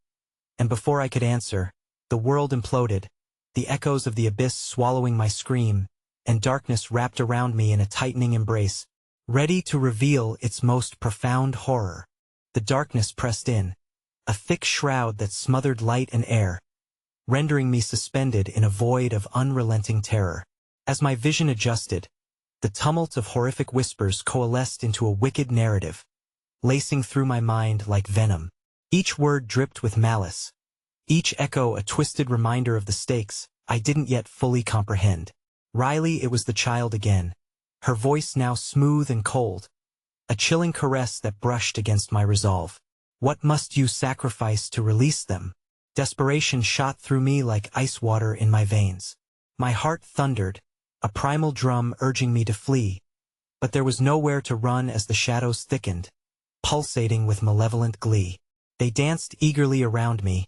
And before I could answer, the world imploded, the echoes of the abyss swallowing my scream, and darkness wrapped around me in a tightening embrace, ready to reveal its most profound horror. The darkness pressed in, a thick shroud that smothered light and air, rendering me suspended in a void of unrelenting terror. As my vision adjusted, the tumult of horrific whispers coalesced into a wicked narrative, lacing through my mind like venom. Each word dripped with malice, each echo a twisted reminder of the stakes I didn't yet fully comprehend. Riley, it was the child again, her voice now smooth and cold, a chilling caress that brushed against my resolve. "What must you sacrifice to release them?" Desperation shot through me like ice water in my veins. My heart thundered, a primal drum urging me to flee, but there was nowhere to run as the shadows thickened, pulsating with malevolent glee. They danced eagerly around me,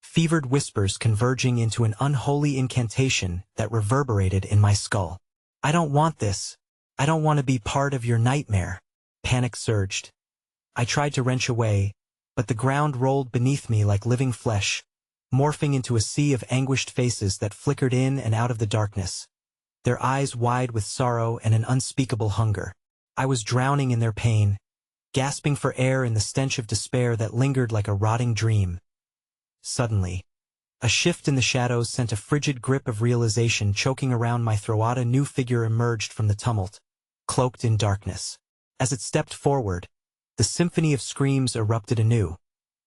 fevered whispers converging into an unholy incantation that reverberated in my skull. "I don't want this. I don't want to be part of your nightmare." Panic surged. I tried to wrench away, but the ground rolled beneath me like living flesh, morphing into a sea of anguished faces that flickered in and out of the darkness, their eyes wide with sorrow and an unspeakable hunger. I was drowning in their pain, gasping for air in the stench of despair that lingered like a rotting dream. Suddenly, a shift in the shadows sent a frigid grip of realization choking around my throat. A new figure emerged from the tumult, cloaked in darkness. As it stepped forward, the symphony of screams erupted anew,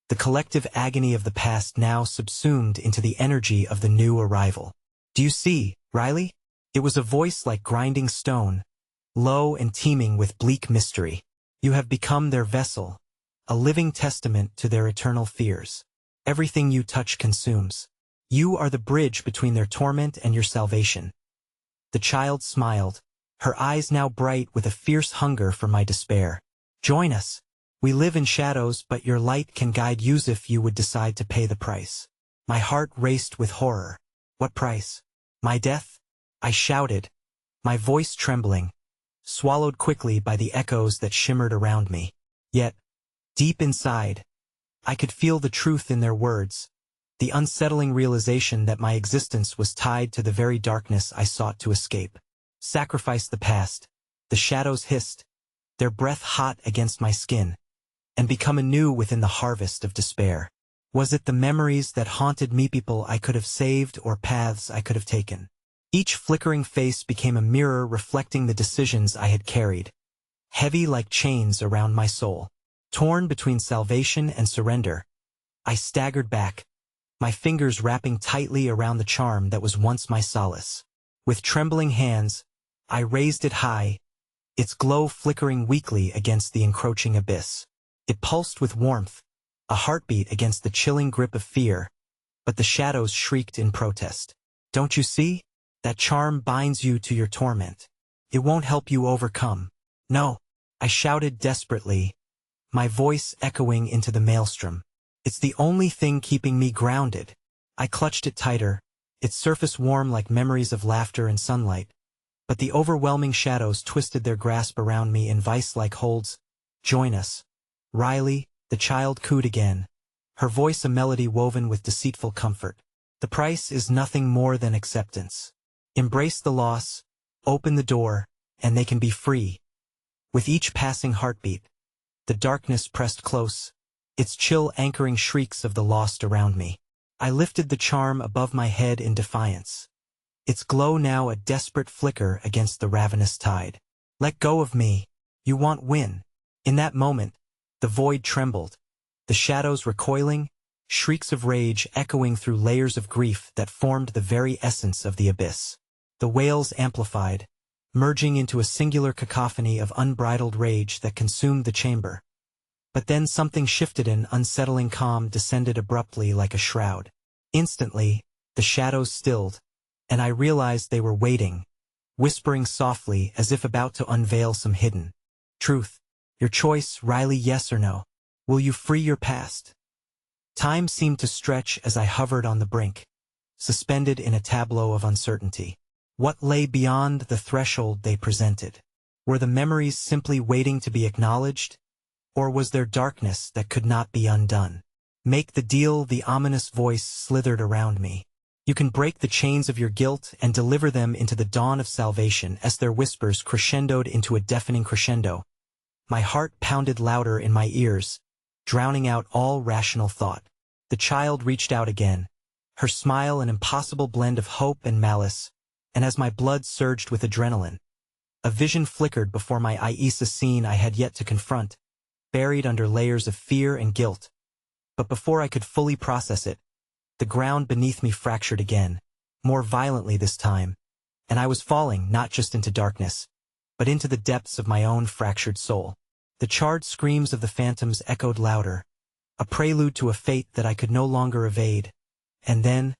the collective agony of the past now subsumed into the energy of the new arrival. "Do you see, Riley?" It was a voice like grinding stone, low and teeming with bleak mystery. "You have become their vessel, a living testament to their eternal fears. Everything you touch consumes. You are the bridge between their torment and your salvation." The child smiled, her eyes now bright with a fierce hunger for my despair. "Join us. We live in shadows, but your light can guide you if you would decide to pay the price." My heart raced with horror. What price? My death? I shouted, my voice trembling, swallowed quickly by the echoes that shimmered around me. Yet, deep inside, I could feel the truth in their words, the unsettling realization that my existence was tied to the very darkness I sought to escape. Sacrifice the past, the shadows hissed, their breath hot against my skin, and become anew within the harvest of despair. Was it the memories that haunted me, people I could have saved, or paths I could have taken? Each flickering face became a mirror reflecting the decisions I had carried, heavy like chains around my soul. Torn between salvation and surrender, I staggered back, my fingers wrapping tightly around the charm that was once my solace. With trembling hands, I raised it high, its glow flickering weakly against the encroaching abyss. It pulsed with warmth, a heartbeat against the chilling grip of fear, but the shadows shrieked in protest. "Don't you see? That charm binds you to your torment. It won't help you overcome." "No," I shouted desperately, my voice echoing into the maelstrom. "It's the only thing keeping me grounded." I clutched it tighter, its surface warm like memories of laughter and sunlight, but the overwhelming shadows twisted their grasp around me in vice-like holds. "Join us, Riley," the child cooed again, her voice a melody woven with deceitful comfort. "The price is nothing more than acceptance. Embrace the loss, open the door, and they can be free." With each passing heartbeat, the darkness pressed close, its chill anchoring shrieks of the lost around me. I lifted the charm above my head in defiance, its glow now a desperate flicker against the ravenous tide. "Let go of me. You won't win." In that moment, the void trembled, the shadows recoiling, shrieks of rage echoing through layers of grief that formed the very essence of the abyss. The wails amplified, merging into a singular cacophony of unbridled rage that consumed the chamber. But then something shifted, an unsettling calm descended abruptly like a shroud. Instantly, the shadows stilled, and I realized they were waiting, whispering softly as if about to unveil some hidden truth. "Your choice, Riley, yes or no? Will you free your past?" Time seemed to stretch as I hovered on the brink, suspended in a tableau of uncertainty. What lay beyond the threshold they presented? Were the memories simply waiting to be acknowledged? Or was there darkness that could not be undone? Make the deal, the ominous voice slithered around me. You can break the chains of your guilt and deliver them into the dawn of salvation. As their whispers crescendoed into a deafening crescendo, my heart pounded louder in my ears, drowning out all rational thought. The child reached out again, her smile an impossible blend of hope and malice, and as my blood surged with adrenaline, a vision flickered before my eyes, a scene I had yet to confront, buried under layers of fear and guilt. But before I could fully process it, the ground beneath me fractured again, more violently this time, and I was falling not just into darkness, but into the depths of my own fractured soul. The charred screams of the phantoms echoed louder, a prelude to a fate that I could no longer evade. And then,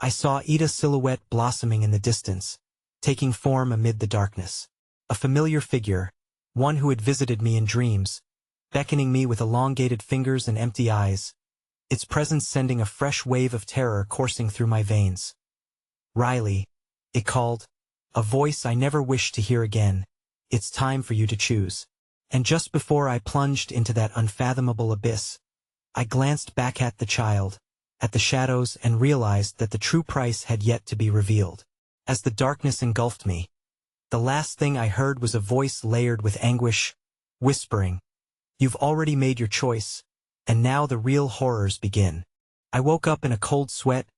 I saw Ida's silhouette blossoming in the distance, taking form amid the darkness. A familiar figure, one who had visited me in dreams, beckoning me with elongated fingers and empty eyes, its presence sending a fresh wave of terror coursing through my veins. "Riley," it called, a voice I never wished to hear again. "It's time for you to choose." And just before I plunged into that unfathomable abyss, I glanced back at the child, at the shadows, and realized that the true price had yet to be revealed. As the darkness engulfed me, the last thing I heard was a voice layered with anguish, whispering, "You've already made your choice, and now the real horrors begin." I woke up in a cold sweat,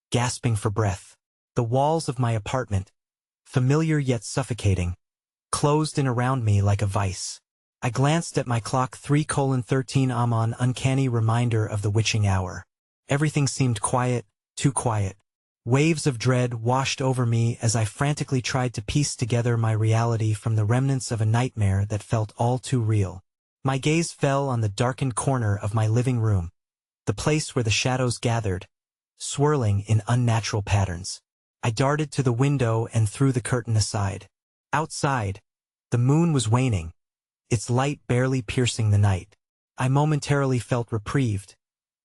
gasping for breath. The walls of my apartment, familiar yet suffocating, closed in around me like a vice. I glanced at my clock, 3:13 am, an uncanny reminder of the witching hour. Everything seemed quiet, too quiet. Waves of dread washed over me as I frantically tried to piece together my reality from the remnants of a nightmare that felt all too real. My gaze fell on the darkened corner of my living room, the place where the shadows gathered, swirling in unnatural patterns. I darted to the window and threw the curtain aside. Outside, the moon was waning, its light barely piercing the night. I momentarily felt reprieved,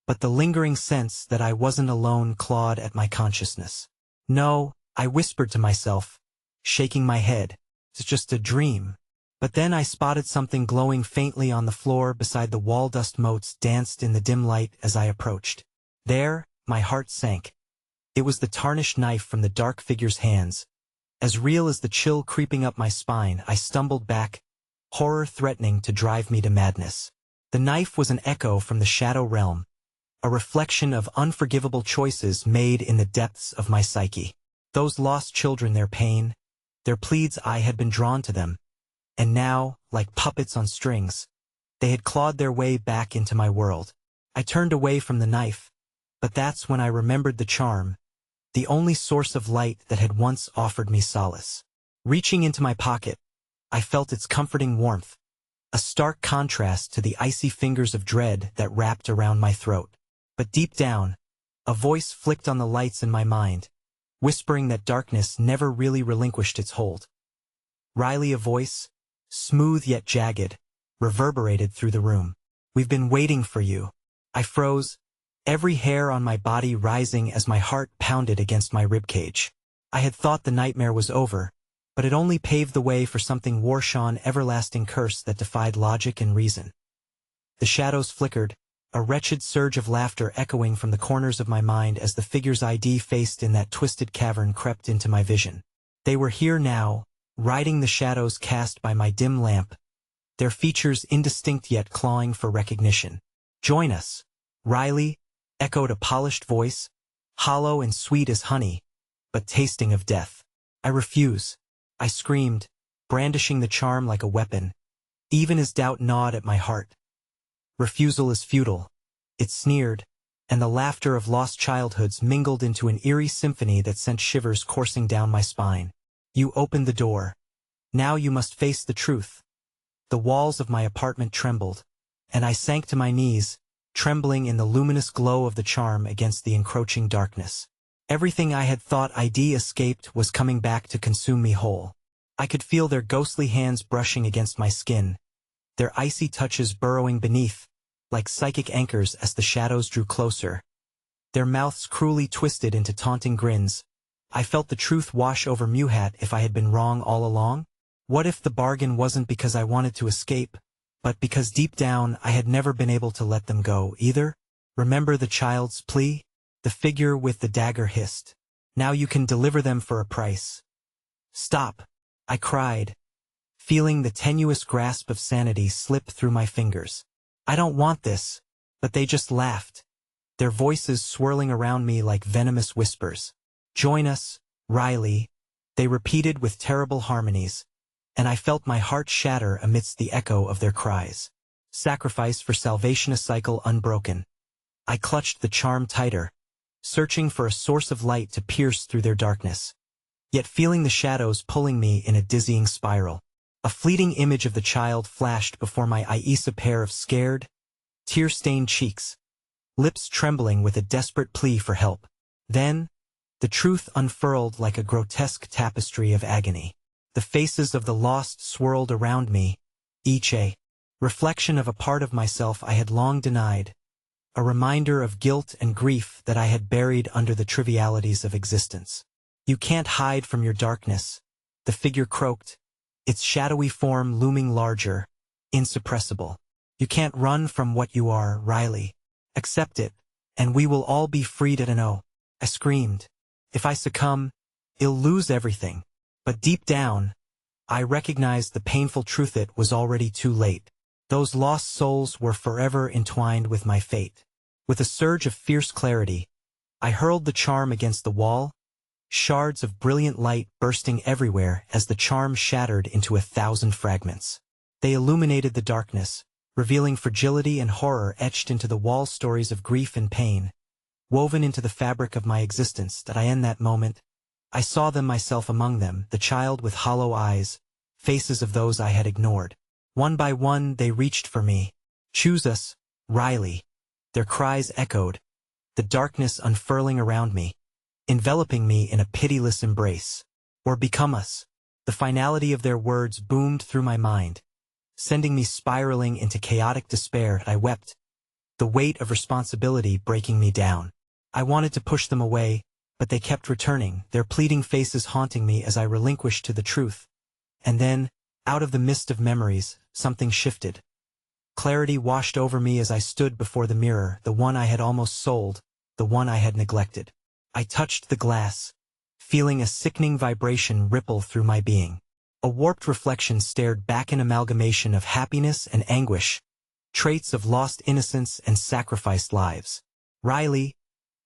but the lingering sense that I wasn't alone clawed at my consciousness. "No," I whispered to myself, shaking my head. "It's just a dream." But then I spotted something glowing faintly on the floor beside the wall. Dust motes danced in the dim light as I approached. There, my heart sank. It was the tarnished knife from the dark figure's hands. As real as the chill creeping up my spine, I stumbled back, horror threatening to drive me to madness. The knife was an echo from the shadow realm, a reflection of unforgivable choices made in the depths of my psyche. Those lost children, their pain, their pleads, I had been drawn to them. And now, like puppets on strings, they had clawed their way back into my world. I turned away from the knife, but that's when I remembered the charm, the only source of light that had once offered me solace. Reaching into my pocket, I felt its comforting warmth, a stark contrast to the icy fingers of dread that wrapped around my throat. But deep down, a voice flicked on the lights in my mind, whispering that darkness never really relinquished its hold. "Riley," a voice, smooth yet jagged, reverberated through the room. "We've been waiting for you." I froze, every hair on my body rising as my heart pounded against my ribcage. I had thought the nightmare was over, but it only paved the way for something worse, an everlasting curse that defied logic and reason. The shadows flickered, a wretched surge of laughter echoing from the corners of my mind as the figures I'd faced in that twisted cavern crept into my vision. They were here now, riding the shadows cast by my dim lamp, their features indistinct yet clawing for recognition. "Join us, Riley," echoed a polished voice, hollow and sweet as honey, but tasting of death. "I refuse," I screamed, brandishing the charm like a weapon, even as doubt gnawed at my heart. "Refusal is futile," it sneered, and the laughter of lost childhoods mingled into an eerie symphony that sent shivers coursing down my spine. "You opened the door. Now you must face the truth." The walls of my apartment trembled, and I sank to my knees, trembling in the luminous glow of the charm against the encroaching darkness. Everything I had thought I'd escaped was coming back to consume me whole. I could feel their ghostly hands brushing against my skin, their icy touches burrowing beneath, like psychic anchors as the shadows drew closer. Their mouths cruelly twisted into taunting grins. I felt the truth wash over Muhat. If I had been wrong all along? What if the bargain wasn't because I wanted to escape, but because deep down I had never been able to let them go either? Remember the child's plea? The figure with the dagger hissed. Now you can deliver them for a price. Stop, I cried, feeling the tenuous grasp of sanity slip through my fingers. I don't want this, but they just laughed, their voices swirling around me like venomous whispers. Join us, Riley, they repeated with terrible harmonies, and I felt my heart shatter amidst the echo of their cries. Sacrifice for salvation, a cycle unbroken. I clutched the charm tighter, searching for a source of light to pierce through their darkness, yet feeling the shadows pulling me in a dizzying spiral. A fleeting image of the child flashed before my eyes, a pair of scared, tear-stained cheeks, lips trembling with a desperate plea for help. Then, the truth unfurled like a grotesque tapestry of agony. The faces of the lost swirled around me, each a reflection of a part of myself I had long denied, a reminder of guilt and grief that I had buried under the trivialities of existence. You can't hide from your darkness, the figure croaked, its shadowy form looming larger, insuppressible. You can't run from what you are, Riley. Accept it, and we will all be freed at an O. I screamed. If I succumb, I'll lose everything. But deep down, I recognized the painful truth. It was already too late. Those lost souls were forever entwined with my fate. With a surge of fierce clarity, I hurled the charm against the wall, shards of brilliant light bursting everywhere as the charm shattered into 1,000 fragments. They illuminated the darkness, revealing fragility and horror etched into the wall, stories of grief and pain, woven into the fabric of my existence. That I in that moment, I saw them, myself among them, the child with hollow eyes, faces of those I had ignored. One by one they reached for me. Choose us, Riley. Their cries echoed, the darkness unfurling around me, enveloping me in a pitiless embrace. Or become us. The finality of their words boomed through my mind, sending me spiraling into chaotic despair. I wept, the weight of responsibility breaking me down. I wanted to push them away, but they kept returning, their pleading faces haunting me as I relinquished to the truth. And then, out of the mist of memories, something shifted. Clarity washed over me as I stood before the mirror, the one I had almost sold, the one I had neglected. I touched the glass, feeling a sickening vibration ripple through my being. A warped reflection stared back, an amalgamation of happiness and anguish, traits of lost innocence and sacrificed lives. Riley,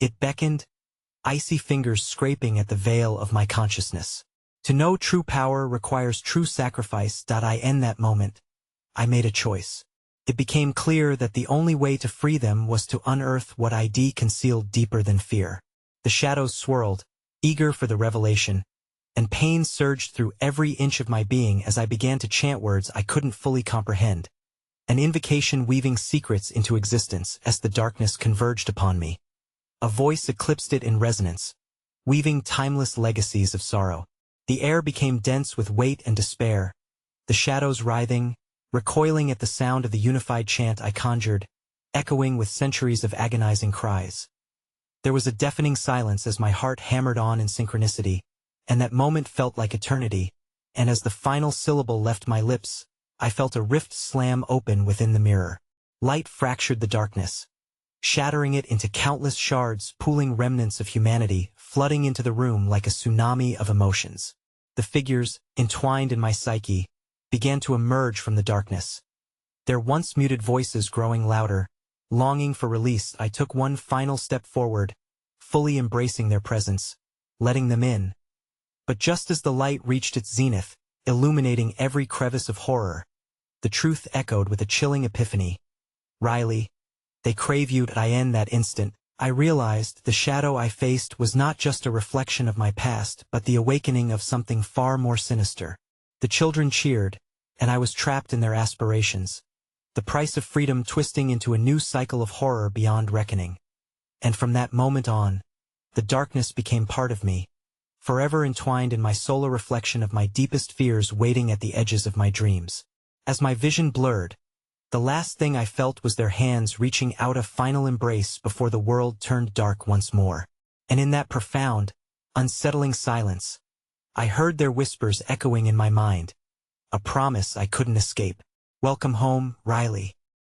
it beckoned, icy fingers scraping at the veil of my consciousness. To know true power requires true sacrifice. In that moment, I made a choice. It became clear that the only way to free them was to unearth what I'd concealed deeper than fear. The shadows swirled, eager for the revelation, and pain surged through every inch of my being as I began to chant words I couldn't fully comprehend. An invocation weaving secrets into existence as the darkness converged upon me. A voice eclipsed it in resonance, weaving timeless legacies of sorrow. The air became dense with weight and despair, the shadows writhing, recoiling at the sound of the unified chant I conjured, echoing with centuries of agonizing cries. There was a deafening silence as my heart hammered on in synchronicity, and that moment felt like eternity, and as the final syllable left my lips, I felt a rift slam open within the mirror. Light fractured the darkness, shattering it into countless shards, pooling remnants of humanity, flooding into the room like a tsunami of emotions. The figures, entwined in my psyche, began to emerge from the darkness, their once muted voices growing louder. Longing for release, I took one final step forward, fully embracing their presence, letting them in. But just as the light reached its zenith, illuminating every crevice of horror, the truth echoed with a chilling epiphany. Riley, they crave you. In that instant, I realized the shadow I faced was not just a reflection of my past, but the awakening of something far more sinister. The children cheered, and I was trapped in their aspirations, the price of freedom twisting into a new cycle of horror beyond reckoning. And from that moment on, the darkness became part of me, forever entwined in my soul, a reflection of my deepest fears waiting at the edges of my dreams. As my vision blurred, The last thing I felt was their hands reaching out a final embrace before the world turned dark once more. And in that profound, unsettling silence, I heard their whispers echoing in my mind. A promise I couldn't escape. Welcome home, Riley.